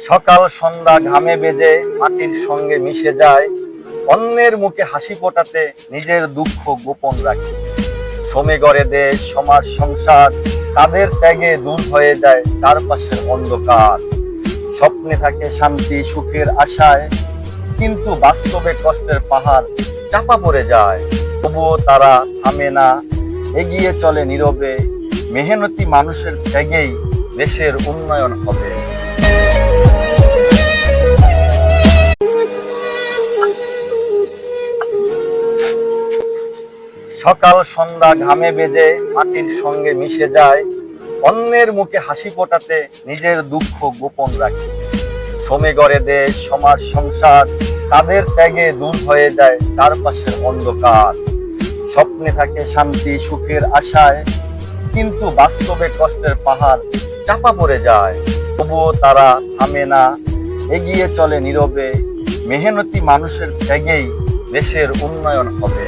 সকাল সন্ধ্যা ঘামে বেজে মাটির সঙ্গে মিশে যায়, অন্যের মুখে হাসি ফোটাতে নিজের দুঃখ গোপন রাখে। শ্রমে গড়ে দেশ সমাজ সংসার, তাদের ত্যাগে দূর হয়ে যায় চারপাশের অন্ধকার। স্বপ্নে থাকে শান্তি সুখের আশায়, কিন্তু বাস্তবে কষ্টের পাহাড় চাপা পড়ে যায়। তবুও তারা থামে না, এগিয়ে চলে নীরবে। মেহনতি মানুষের ত্যাগেই দেশের উন্নয়ন হবে। সকাল সন্ধ্যা ঘামে বেজে মাটির সঙ্গে মিশে যায়, অন্যের মুখে হাসি ফোটাতে নিজের দুঃখ গোপন রাখে। শ্রমে গড়ে দেশ সমাজ সংসার, তাদের ত্যাগে দূর হয়ে যায় চারপাশের অন্ধকার। স্বপ্নে থাকে শান্তি সুখের আশায়, কিন্তু বাস্তবে কষ্টের পাহাড় চাপা পড়ে যায়। তবুও তারা থামে না, এগিয়ে চলে নীরবে। মেহনতি মানুষের ত্যাগেই দেশের উন্নয়ন হবে।